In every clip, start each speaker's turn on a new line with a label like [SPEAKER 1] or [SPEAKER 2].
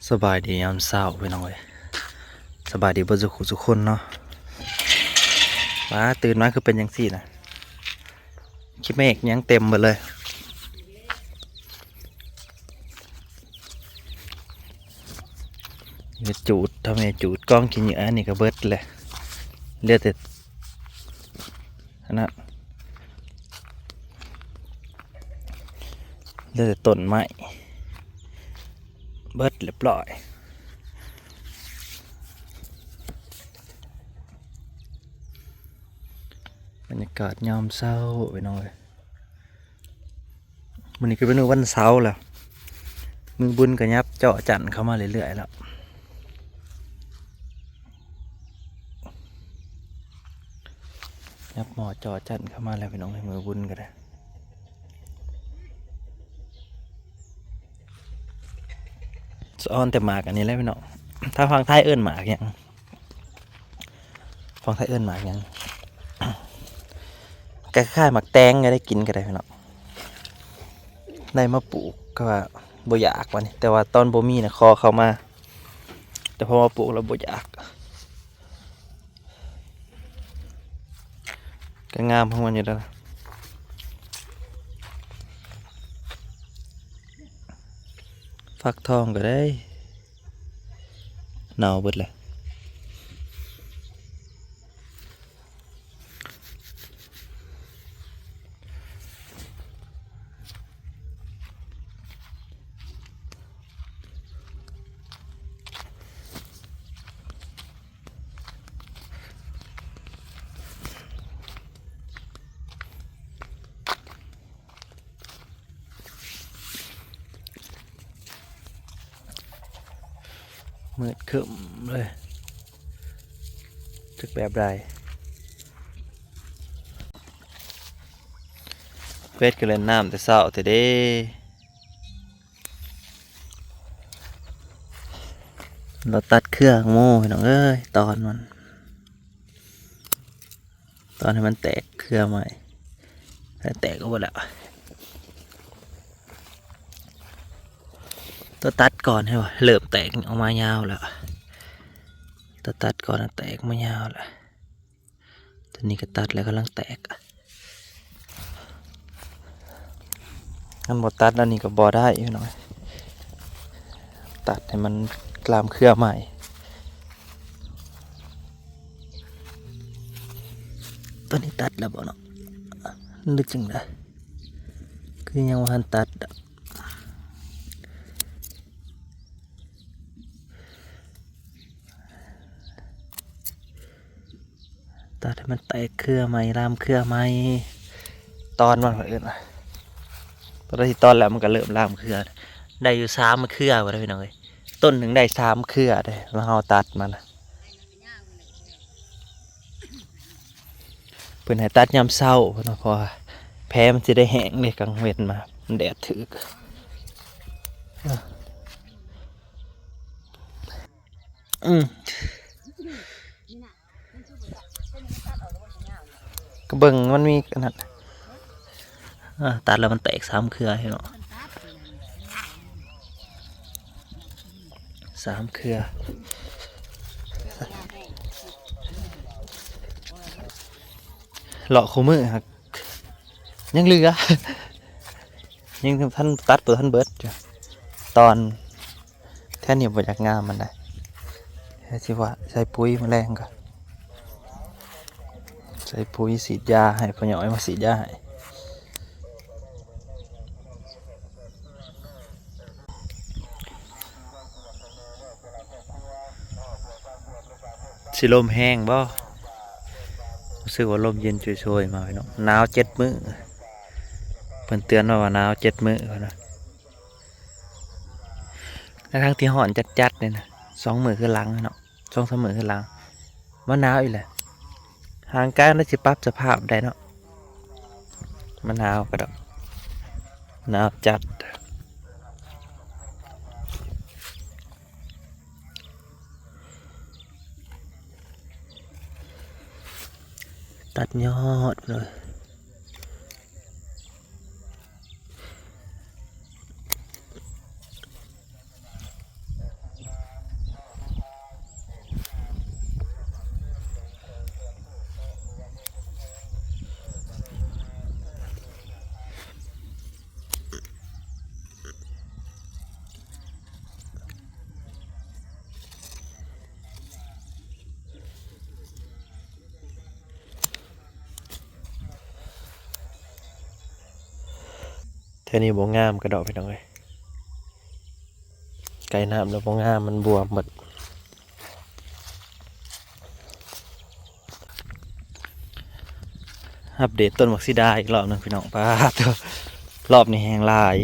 [SPEAKER 1] สบายดียามเช้าพี่น้องเอ้ยสบายดีเบ่ทุกคนเนาะว้าตื่นมาคือเป็นจังซี่นะคิดเมฆยังเต็มหมดเลยเฮ็ดจูดทำไมจูดกล้องกินเหยื่อนี่ก็เบิดเลยเหลือแต่อันนั้นเหลือแต่ต้นไม้เบิดเรียบร้อยบรรยากาศยามเช้าพี่น้องเอ้ยมื้อนี้ก็เป็นวันเสาร์แล้วมือบุญก็ยับเจาะจันทร์เข้ามาเรื่อยๆแล้วยับหมอเจาะจันทร์เข้ามาแล้วพี่น้องให้มือบุญก็ได้สอนแต่หมากอันนี้แหละพี่น้องถ้าฟังไทยเอิ้นหมากยังฟังไทยเอิ้นหมากยังคล้ายๆหมากแตงก็ได้กินก็ได้พี่น้องได้มาปลูกก็ว่าบ่อยากวันนี้แต่ว่าตอนบ่มีนะคอเข้ามาแต่พอมาปลูกแล้วบ่อยากก็งามของมันอยู่แล้วนะฟักทองก็ได้หนาวเบิดเลยมืดครึ้มเลยจึกแบบใดเฟสก็เล่นน้ำแต่เช้าแต่เด้เราตัดเครื่องโม่พี่น้องเอ้ยตอนให้มันแตกเครือใหม่แตกก็หมดแล้วตัวตัดก่อนให้วะเริ่มแตกออกมายาวแล้วตัวตัดก่อนแตกมายาวแล้วตัวนี้ก็ตัดแล้วกำลังแตกงั้นบอตัดแล้วนี่ก็บอได้พี่น้องตัดให้มันกลามเครือใหม่ตัวนี้ตัดแล้วบ่เนาะนึกจังได้คือยังว่าทันตัดตัดให้มันแตกเครือใหม่รามเครือใหม่ตอนมันอื่นอ่ะตอนที่ตอนแล้วมันก็เริ่มรามเครือได้อยู่3 เครือวะพี่น้องเอ้ยต้นหนึ่งได้3 เครือเลยแล้วเราตัดมันเพื่อนให้ตัดยามเช้าเพราะแพ้มันจะได้แห้งเลยกลางเว้นมามันแดดถือก็เบิ่งมันมีขนาดตัดแล้วมันแตก3 เครือเห็นไหม3 เครือหลอกคู่มือครับยังเหลือยังท่านตัดเปิดท่านเบิร์ดตอนแท่นี้บริจาคงามมันได้แค่ที่ว่าใส่ปุ๋ยแมลงก่อนใส่ปุ๋ยสีดยาให้พ่อหน่อยมาสีดยาให้สิลมแห้งบ่รู้สึกว่าลมเย็นช่วยๆมาพี่น้องหนาว7 มื้อเพิ่นเตือนว่าหนาว7 มื้อนะทั้งที่ห่อนจัดๆเลยนะ2 มื้อคือหลังเนาะ2-3 มื้อคือหลังว่าหนาวอีกแหละห่างกันแล้วสิปรับสภาพได้เนาะมันหนาวก็ดอกหนาวจัดตัดยอดเลย ท่นี้บ่งามกระดอกพี่น้องเลยไก่น้ำแล้วบ่งามมันบวมหมดอัปเดตต้นมักซิดาอีกรอบนึงพี่น้องป้ารอบนี้แหงหลาย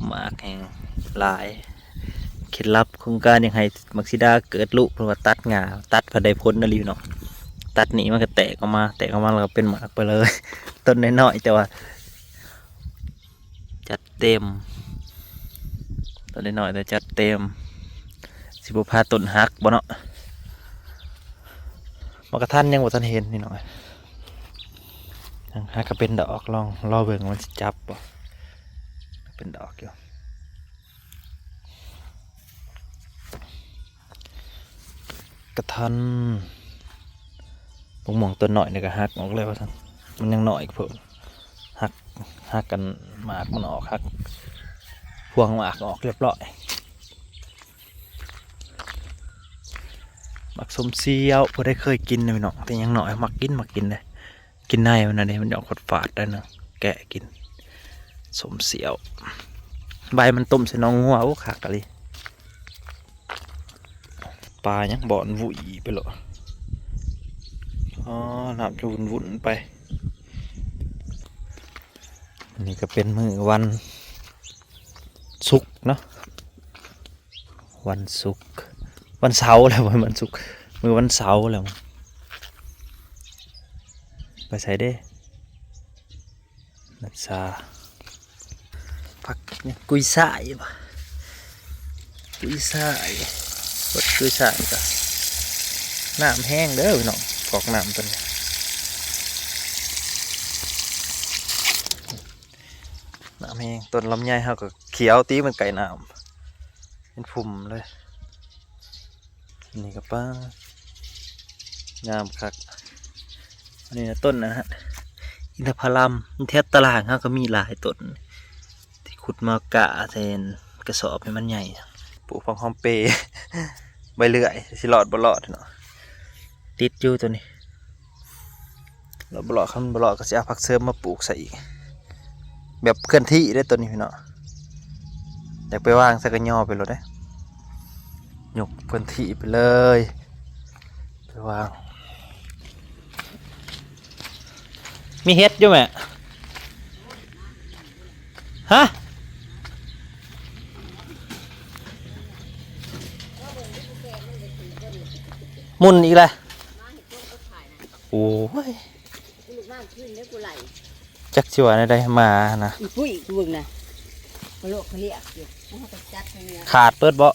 [SPEAKER 1] หมากแหงหลายเคล็ดลับโครงการยังไงมักซิดาเกิดลูกเพราะว่าตัดงาตัดพอได้พ้นนะลิวเนาะตัดหนีมันก็แตกออกมาแล้วก็เป็นหมากไปเลย ต้นน้อยๆแต่ว่าจัดเต็มต้นน้อยๆแต่จัดเต็มสิบพาต้นฮักบ่เนาะมากระทันยังบ่ทันเห็นนี่หน่อยฮักก็เป็นดอกลองรอเบิ่งมันสิจับบ่เป็นดอกอยู่กระทันผมมองตัวหน่อยนี่ก็ฮักออกเลยว่าท่านมันยังหน่อยเพิ่มฮักกันหมากมันออกฮักพวงหมากออกเรียบร้อยหมักสมเซียวพอได้เคยกินนะพี่น้องแต่ยังหน่อยหมักกินเลยกินในมันนะเนี่ยมันออกฝาดได้นะแกะกินสมเซียวใบมันต้มใส่น้องงัวโอ้ขากะลิปลายังบ่อนวุ่ยไปหรออ๋อน้ำจะวุ่นไปอันนี้ก็เป็นมื้อวันศุกร์เนาะวันศุกร์วันเสาร์แล้ววันศุกร์มื้อวันเสาร์แล้วไปใส่เด้นัดซาผักเนี่ยกุยช่ายป่ะกุยช่ายบดกุยช่ายก็น้ำแห้งเด้อพี่น้องกอกน้ำตัวนี้น้ำแห้งต้นลำไยเขาก็เขียวตีมันไก่น้ำเป็นฝุ่มเลยนี่ก็ป้างามคักอันนี้นะต้นนะฮะอินทผลัมแทบตลาดเขาก็มีหลายต้นที่ขุดมากะแทนกระสอบให้มันใหญ่ปลูกฟังหอมเปย์ ใบเลื่อยสิหลอดบ่หลอดเนาะติดอยู่ตัวนี้เราบ่หลอดคำบ่หลอดก็จะเอาผักเสริมมาปลูกใส่อีกแบบเคลื่อนที่ได้ตัวนี้พี่เนาะอยากไปวางสักกระย่อไปเลยได้ยกเคลื่อนที่ไปเลยไปวางมีเฮ็ดอยู่ไหมฮะมุนอีกแล้วโอ้ยจักชิวะได้มานะ
[SPEAKER 2] ปุ้ยกูเบิ่งนะกระโหลกเขาเรียกอยู่จัดเนี่ย
[SPEAKER 1] ขาดเปิดบ่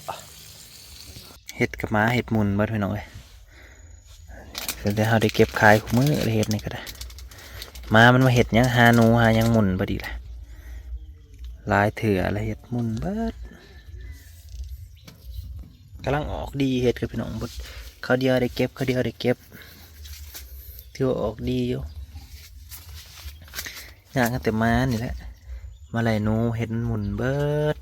[SPEAKER 1] เห็ดกับม้าเห็ดมุนเบิดพี่น้องเอ้ยเดี๋ยวเราได้เก็บขายของมือเห็ดนี่ก็ได้มามันมาเห็ดยังหาหนูหายังมุนพอดีแหละลายเถื่ออะไรเห็ดมุนเบิดกำลังออกดีเห็ดกับพี่น้องบดเขาเดียวได้เก็บที่ว่าออกดีอยู่ย่างกันแต่มานี่แหละมาไหลหนูเห็ดมุนเบิด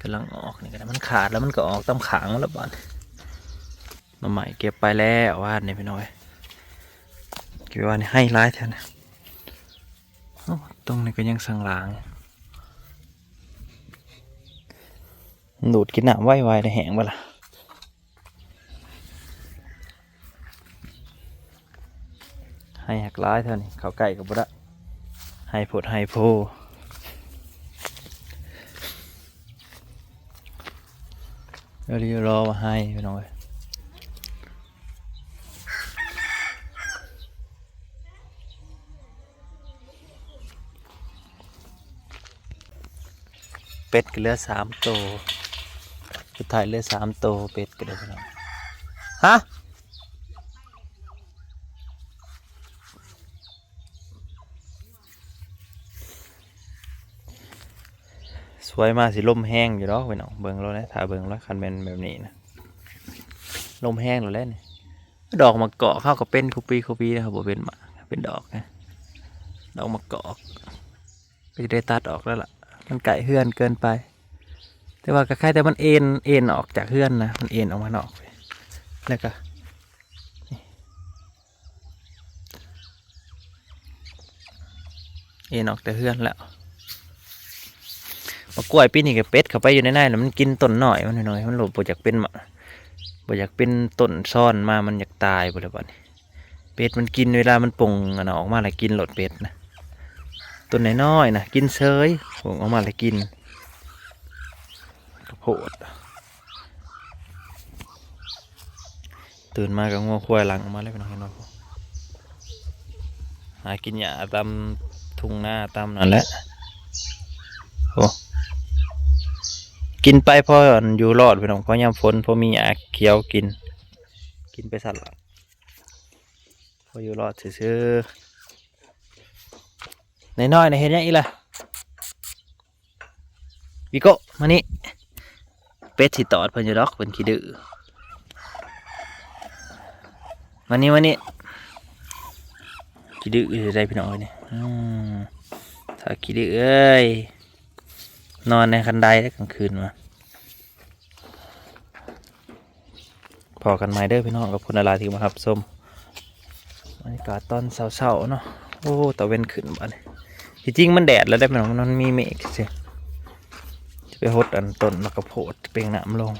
[SPEAKER 1] กำลังออกนี่ก็ได้มันขาดแล้วมันก็ออกตามขางแล้วบ้านมาใหม่เก็บไปแล้ววาดนี่พี่น้อยเก็บว่านี่ให้ร้ายแทนนะตรงนี้ก็ยังสังหลางดูดกินน้ำไวๆได้แห้งบ่ล่ะให้หักร้ายเท่านี้เขาไก่กับบุระให้ผดให้โพเดี๋ยวรอมาให้พี่น้องเป็ดก็เหลือ3 ตัวสุดท้ายเหลือ3 ตัวเป็ดก็ได้พี่น้องฮะสวยมากสิลมแห้งอยู่ดอกพี่น้องเบิ่งแล้วนะถ้าเบิ่งแล้วคันเป็นแบบนี้นะลมแห้งแล้วนี่ดอกมะกอกเข้ากับเป็นคูปีนะครับบ่เป็นหมากเป็นดอกนะดอกมะกอกก็จะได้ตัดออกแล้วล่ะมันไก่เฮือนเกินไปแต่ว่าก็แค่แต่มันเอ็นออกจากเฮือนนะมันเอ็นออกมานอกแล้วก็ เอ็นออกแต่เฮือนแล้วมากล้วยปีนี้กับเป็ดเข้าไปอยู่ในแล้วมันกินต้นหน่อยมันหน่อยมันหลบบ่อยากเป็นบ่อยากเป็นต้นซ่อนมามันอยากตายบ่เลยบ่นี่เป็ดมันกินเวลามันป่งอันออกมาแล้วกินหลดเป็ดนะต้นน้อยๆนะกินเซยป่งออกมาแล้วกินกระโพดตื่นมาก็งัวควายหลังออกมาเลยพี่น้องเห็นบ่หากินหญ้าตามทุ่งนาตามนั่นแหละโอ้กินไปพออยู่รอดพี่น้องพอยามฝนพอมีหญ้าเขียวกินไปสั่นละพออยู่รอดซื่อๆน้อยๆนะเห็นยังอีกล่ะวิโก้มานี่เป็ดสิตอดเพิ่นอยู่ดอกเพิ่นขี้ดื้อมานี่ขี้ดื้อได้พี่น้องเอ้ยนี่ถ้าขี้ดื้อเอ้ยนอนในคันไดได้กลางคืนมาพอกันไหมเด้อพี่น้องกับคุณอาลาที่มาครับส้มบรรยากาศตอนเช้าๆเนาะโอ้ตะเวนขึ้นบ้านจริงๆมันแดดแล้วได้พี่น้องมันมีเมฆสิจะไปหดอันต้นมะกระโพดเปล่งน้ำลง